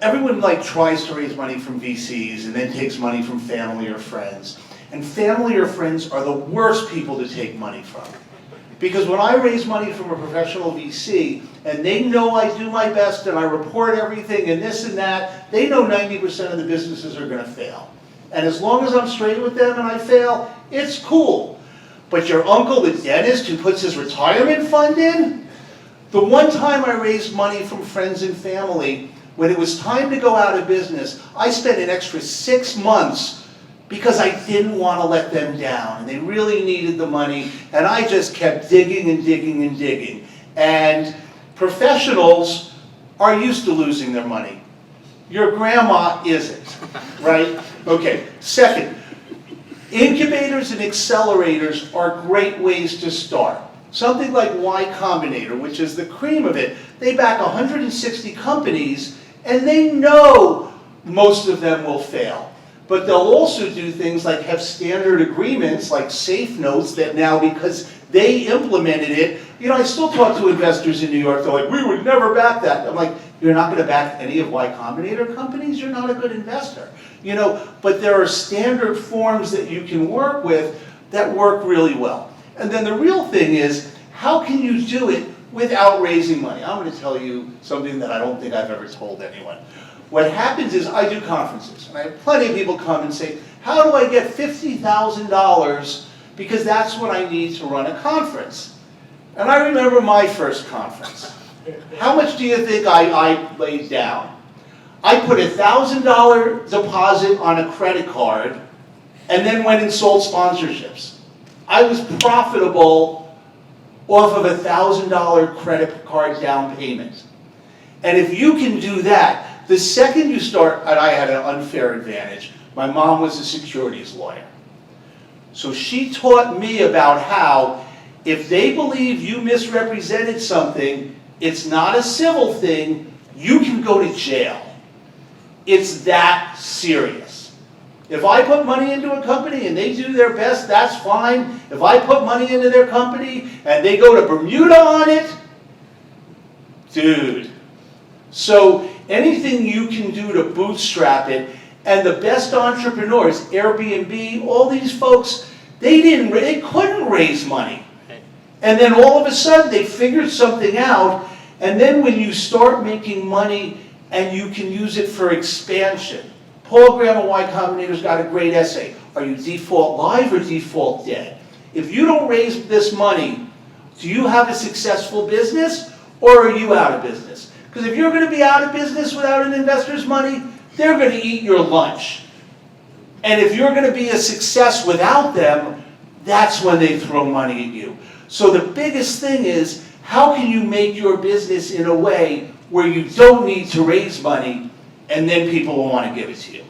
Everyone like tries to raise money from VCs and then takes money from family or friends. And family or friends are the worst people to take money from. Because when I raise money from a professional VC, and they know I do my best and I report everything and this and that, they know 90% of the businesses are going to fail. And as long as I'm straight with them and I fail, it's cool. But your uncle, the dentist who puts his retirement fund in, the one time I raised money from friends and family, when it was time to go out of business, I spent an extra 6 months because I didn't want to let them down. And they really needed the money, and I just kept digging and digging and digging. And professionals are used to losing their money. Your grandma isn't, right? Okay, second, incubators and accelerators are great ways to start. Something like Y Combinator, which is the cream of it, they back 160 companies, and they know most of them will fail. But they'll also do things like have standard agreements, like safe notes, that now, because they implemented it, you know, I still talk to investors in New York, they're like, we would never back that. I'm like, you're not going to back any of Y Combinator companies? You're not a good investor. You know, but there are standard forms that you can work with that work really well. And then the real thing is, how can you do it without raising money? I'm going to tell you something that I don't think I've ever told anyone. What happens is I do conferences, and I have plenty of people come and say, how do I get $50,000 because that's what I need to run a conference? And I remember my first conference. How much do you think I laid down? I put a $1,000 deposit on a credit card and then went and sold sponsorships. I was profitable off of a $1,000 credit card down payment. And if you can do that, the second you start, and I had an unfair advantage. My mom was a securities lawyer. So she taught me about how if they believe you misrepresented something, it's not a civil thing, you can go to jail. It's that serious. If I put money into a company and they do their best, that's fine. If I put money into their company and they go to Bermuda on it, dude. So anything you can do to bootstrap it, and the best entrepreneurs, Airbnb, all these folks, they couldn't raise money. And then all of a sudden they figured something out, and then when you start making money and you can use it for expansion. Paul Graham of Y Combinator's got a great essay. Are you default live or default dead? If you don't raise this money, do you have a successful business or are you out of business? Because if you're going to be out of business without an investor's money, they're going to eat your lunch. And if you're going to be a success without them, that's when they throw money at you. So the biggest thing is, how can you make your business in a way where you don't need to raise money and then people will want to give it to you?